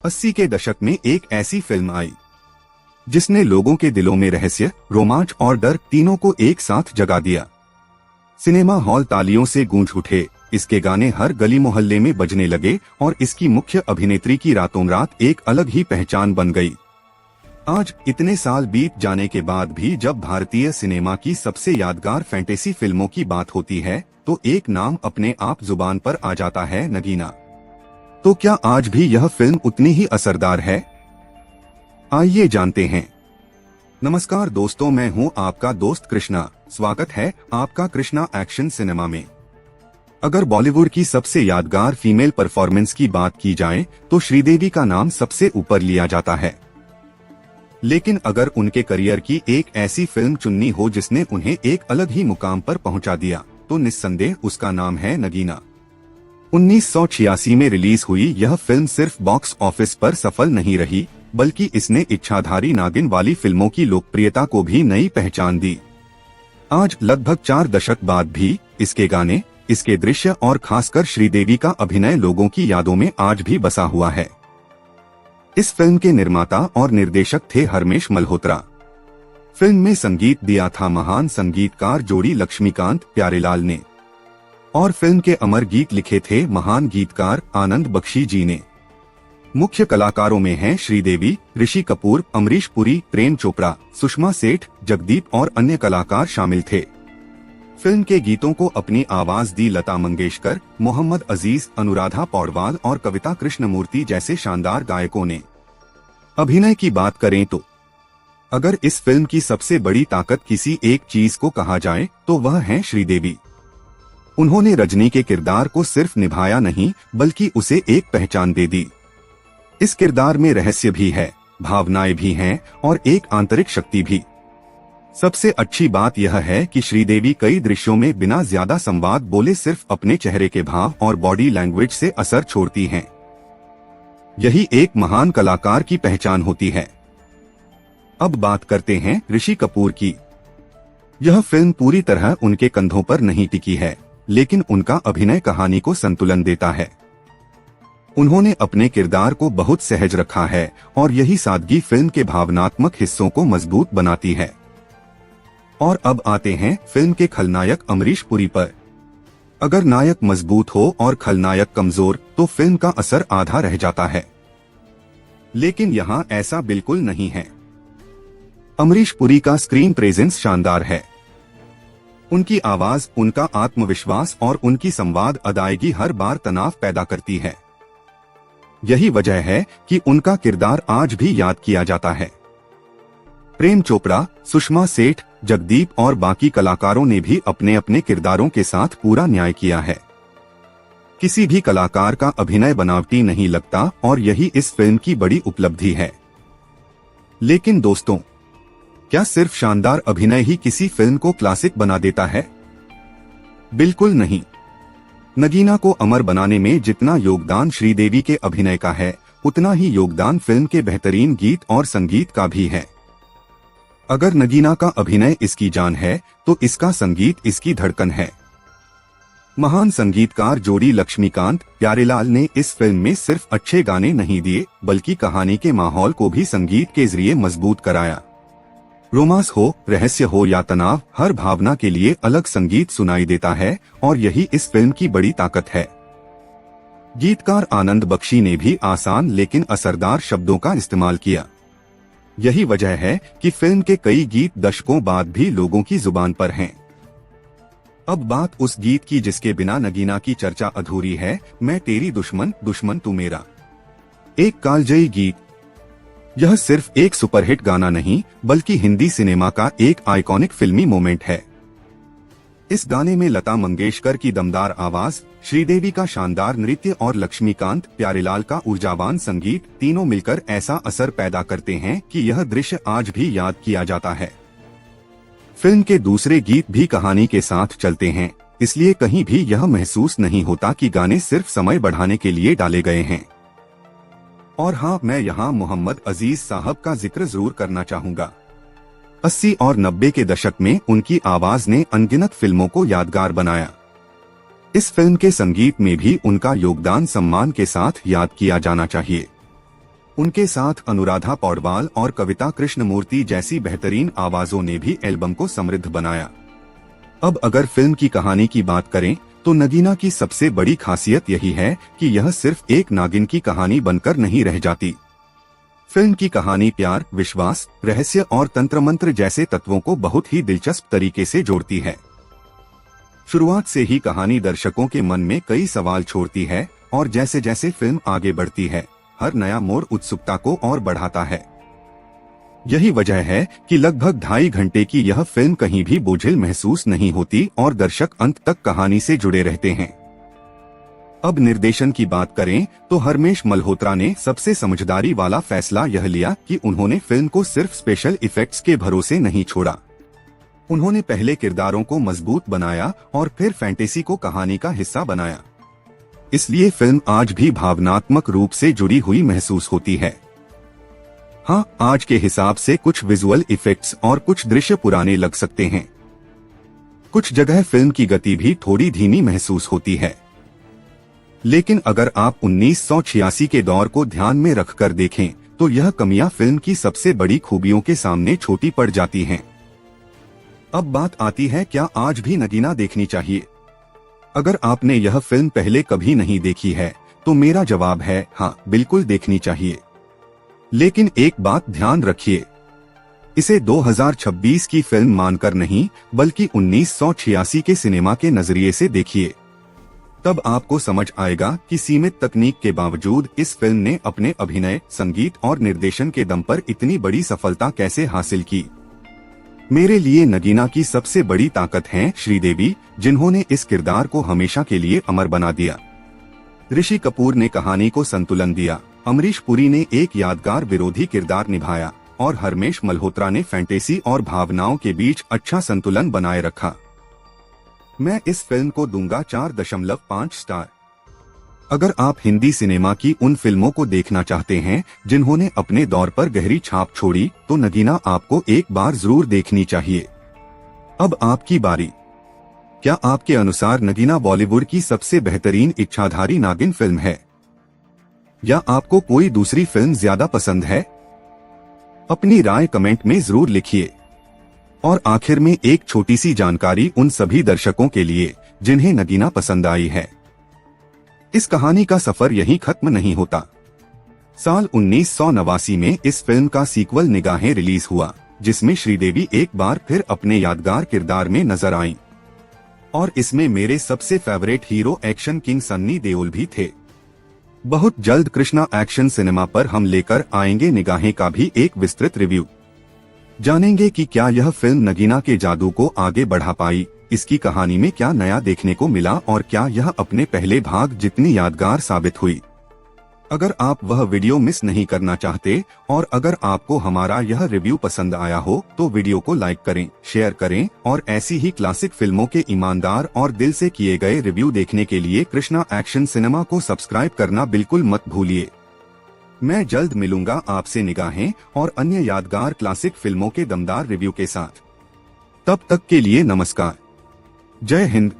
80 के दशक में एक ऐसी फिल्म आई जिसने लोगों के दिलों में रहस्य, रोमांच और डर तीनों को एक साथ जगा दिया। सिनेमा हॉल तालियों से गूंज उठे, इसके गाने हर गली मोहल्ले में बजने लगे और इसकी मुख्य अभिनेत्री की रातों रात एक अलग ही पहचान बन गई। आज इतने साल बीत जाने के बाद भी जब भारतीय सिनेमा की सबसे यादगार फैंटेसी फिल्मों की बात होती है तो एक नाम अपने आप जुबान पर आ जाता है, नगीना। तो क्या आज भी यह फिल्म उतनी ही असरदार है? आइए जानते हैं। नमस्कार दोस्तों, मैं हूं आपका दोस्त कृष्णा। स्वागत है आपका कृष्णा एक्शन सिनेमा में। अगर बॉलीवुड की सबसे यादगार फीमेल परफॉर्मेंस की बात की जाए तो श्रीदेवी का नाम सबसे ऊपर लिया जाता है। लेकिन अगर उनके करियर की एक ऐसी फिल्म चुननी हो जिसने उन्हें एक अलग ही मुकाम पर पहुंचा दिया तो निस्संदेह उसका नाम है नगीना। 1986 में रिलीज हुई यह फिल्म सिर्फ बॉक्स ऑफिस पर सफल नहीं रही, बल्कि इसने इच्छाधारी नागिन वाली फिल्मों की लोकप्रियता को भी नई पहचान दी। आज लगभग 4 दशक बाद भी इसके गाने, इसके दृश्य और खासकर श्रीदेवी का अभिनय लोगों की यादों में आज भी बसा हुआ है। इस फिल्म के निर्माता और निर्देशक थे हरमेश मल्होत्रा। फिल्म में संगीत दिया था महान संगीतकार जोड़ी लक्ष्मीकांत प्यारेलाल ने और फिल्म के अमर गीत लिखे थे महान गीतकार आनंद बख्शी जी ने। मुख्य कलाकारों में हैं श्रीदेवी, ऋषि कपूर, अमरीश पुरी, प्रेम चोपड़ा, सुषमा सेठ, जगदीप और अन्य कलाकार शामिल थे। फिल्म के गीतों को अपनी आवाज दी लता मंगेशकर, मोहम्मद अजीज, अनुराधा पौडवाल और कविता कृष्णमूर्ति जैसे शानदार गायकों ने। अभिनय की बात करें तो अगर इस फिल्म की सबसे बड़ी ताकत किसी एक चीज को कहा जाए तो वह है श्रीदेवी। उन्होंने रजनी के किरदार को सिर्फ निभाया नहीं बल्कि उसे एक पहचान दे दी। इस किरदार में रहस्य भी है, भावनाएं भी हैं और एक आंतरिक शक्ति भी। सबसे अच्छी बात यह है कि श्रीदेवी कई दृश्यों में बिना ज्यादा संवाद बोले सिर्फ अपने चेहरे के भाव और बॉडी लैंग्वेज से असर छोड़ती हैं। यही एक महान कलाकार की पहचान होती है। अब बात करते हैं ऋषि कपूर की। यह फिल्म पूरी तरह उनके कंधों पर नहीं टिकी है, लेकिन उनका अभिनय कहानी को संतुलन देता है। उन्होंने अपने किरदार को बहुत सहज रखा है और यही सादगी फिल्म के भावनात्मक हिस्सों को मजबूत बनाती है। और अब आते हैं फिल्म के खलनायक अमरीश पुरी पर। अगर नायक मजबूत हो और खलनायक कमजोर तो फिल्म का असर आधा रह जाता है, लेकिन यहाँ ऐसा बिल्कुल नहीं है। अमरीश पुरी का स्क्रीन प्रेजेंस शानदार है। उनकी आवाज, उनका आत्मविश्वास और उनकी संवाद अदायगी हर बार तनाव पैदा करती है। यही वजह है कि उनका किरदार आज भी याद किया जाता है। प्रेम चोपड़ा, सुषमा सेठ, जगदीप और बाकी कलाकारों ने भी अपने अपने किरदारों के साथ पूरा न्याय किया है। किसी भी कलाकार का अभिनय बनावटी नहीं लगता और यही इस फिल्म की बड़ी उपलब्धि है। लेकिन दोस्तों, क्या सिर्फ शानदार अभिनय ही किसी फिल्म को क्लासिक बना देता है? बिल्कुल नहीं। नगीना को अमर बनाने में जितना योगदान श्रीदेवी के अभिनय का है, उतना ही योगदान फिल्म के बेहतरीन गीत और संगीत का भी है। अगर नगीना का अभिनय इसकी जान है तो इसका संगीत इसकी धड़कन है। महान संगीतकार जोड़ी लक्ष्मीकांत प्यारेलाल ने इस फिल्म में सिर्फ अच्छे गाने नहीं दिए बल्कि कहानी के माहौल को भी संगीत के जरिए मजबूत कराया। रोमांस हो, रहस्य हो या तनाव, हर भावना के लिए अलग संगीत सुनाई देता है और यही इस फिल्म की बड़ी ताकत है। गीतकार आनंद बख्शी ने भी आसान लेकिन असरदार शब्दों का इस्तेमाल किया। यही वजह है कि फिल्म के कई गीत दशकों बाद भी लोगों की जुबान पर हैं। अब बात उस गीत की जिसके बिना नगीना की चर्चा अधूरी है, मैं तेरी दुश्मन, दुश्मन तू मेरा। एक कालजयी गीत। यह सिर्फ एक सुपरहिट गाना नहीं बल्कि हिंदी सिनेमा का एक आइकॉनिक फिल्मी मोमेंट है। इस गाने में लता मंगेशकर की दमदार आवाज, श्रीदेवी का शानदार नृत्य और लक्ष्मीकांत प्यारेलाल का ऊर्जावान संगीत तीनों मिलकर ऐसा असर पैदा करते हैं कि यह दृश्य आज भी याद किया जाता है। फिल्म के दूसरे गीत भी कहानी के साथ चलते हैं, इसलिए कहीं भी यह महसूस नहीं होता कि गाने सिर्फ समय बढ़ाने के लिए डाले गए हैं। और हाँ, मैं यहाँ मोहम्मद अजीज साहब का जिक्र जरूर करना चाहूँगा। 80 और 90 के दशक में उनकी आवाज ने अनगिनत फिल्मों को यादगार बनाया। इस फिल्म के संगीत में भी उनका योगदान सम्मान के साथ याद किया जाना चाहिए। उनके साथ अनुराधा पौडवाल और कविता कृष्णमूर्ति जैसी बेहतरीन आवाजों ने भी एल्बम को समृद्ध बनाया। अब अगर फिल्म की कहानी की बात करें तो नगीना की सबसे बड़ी खासियत यही है कि यह सिर्फ एक नागिन की कहानी बनकर नहीं रह जाती। फिल्म की कहानी प्यार, विश्वास, रहस्य और तंत्र मंत्र जैसे तत्वों को बहुत ही दिलचस्प तरीके से जोड़ती है। शुरुआत से ही कहानी दर्शकों के मन में कई सवाल छोड़ती है और जैसे जैसे फिल्म आगे बढ़ती है, हर नया मोड़ उत्सुकता को और बढ़ाता है। यही वजह है कि लगभग 2.5 घंटे की यह फिल्म कहीं भी बोझिल महसूस नहीं होती और दर्शक अंत तक कहानी से जुड़े रहते हैं। अब निर्देशन की बात करें तो हरमेश मल्होत्रा ने सबसे समझदारी वाला फैसला यह लिया कि उन्होंने फिल्म को सिर्फ स्पेशल इफेक्ट्स के भरोसे नहीं छोड़ा। उन्होंने पहले किरदारों को मजबूत बनाया और फिर फैंटेसी को कहानी का हिस्सा बनाया। इसलिए फिल्म आज भी भावनात्मक रूप से जुड़ी हुई महसूस होती है। हाँ, आज के हिसाब से कुछ विजुअल इफेक्ट्स और कुछ दृश्य पुराने लग सकते हैं। कुछ जगह फिल्म की गति भी थोड़ी धीमी महसूस होती है। लेकिन अगर आप 1986 के दौर को ध्यान में रखकर देखें तो यह कमियां फिल्म की सबसे बड़ी खूबियों के सामने छोटी पड़ जाती हैं। अब बात आती है, क्या आज भी नगीना देखनी चाहिए? अगर आपने यह फिल्म पहले कभी नहीं देखी है तो मेरा जवाब है हाँ, बिल्कुल देखनी चाहिए। लेकिन एक बात ध्यान रखिए, इसे 2026 की फिल्म मानकर नहीं बल्कि 1986 के सिनेमा के नजरिए से देखिए। तब आपको समझ आएगा कि सीमित तकनीक के बावजूद इस फिल्म ने अपने अभिनय, संगीत और निर्देशन के दम पर इतनी बड़ी सफलता कैसे हासिल की। मेरे लिए नगीना की सबसे बड़ी ताकत है श्रीदेवी, जिन्होंने इस किरदार को हमेशा के लिए अमर बना दिया। ऋषि कपूर ने कहानी को संतुलन दिया, अमरीश पुरी ने एक यादगार विरोधी किरदार निभाया और हरमेश मल्होत्रा ने फैंटेसी और भावनाओं के बीच अच्छा संतुलन बनाए रखा। मैं इस फिल्म को दूंगा 4.5 स्टार। अगर आप हिंदी सिनेमा की उन फिल्मों को देखना चाहते हैं जिन्होंने अपने दौर पर गहरी छाप छोड़ी तो नगीना आपको एक बार जरूर देखनी चाहिए। अब आपकी बारी। क्या आपके अनुसार नगीना बॉलीवुड की सबसे बेहतरीन इच्छाधारी नागिन फिल्म है या आपको कोई दूसरी फिल्म ज्यादा पसंद है? अपनी राय कमेंट में जरूर लिखिए। और आखिर में एक छोटी सी जानकारी उन सभी दर्शकों के लिए जिन्हें नगीना पसंद आई है। इस कहानी का सफर यहीं खत्म नहीं होता। साल 1989 में इस फिल्म का सीक्वल निगाहें रिलीज हुआ, जिसमें श्रीदेवी एक बार फिर अपने यादगार किरदार में नजर आईं। और इसमें मेरे सबसे favourite hero action king Sunny Deol भी थे। बहुत जल्द कृष्णा एक्शन सिनेमा पर हम लेकर आएंगे निगाहें का भी एक विस्तृत रिव्यू। जानेंगे कि क्या यह फिल्म नगीना के जादू को आगे बढ़ा पाई, इसकी कहानी में क्या नया देखने को मिला और क्या यह अपने पहले भाग जितनी यादगार साबित हुई। अगर आप वह वीडियो मिस नहीं करना चाहते और अगर आपको हमारा यह रिव्यू पसंद आया हो तो वीडियो को लाइक करें, शेयर करें और ऐसी ही क्लासिक फिल्मों के ईमानदार और दिल से किए गए रिव्यू देखने के लिए कृष्णा एक्शन सिनेमा को सब्सक्राइब करना बिल्कुल मत भूलिए। मैं जल्द मिलूंगा आपसे निगाहें और अन्य यादगार क्लासिक फिल्मों के दमदार रिव्यू के साथ। तब तक के लिए नमस्कार। जय हिंद।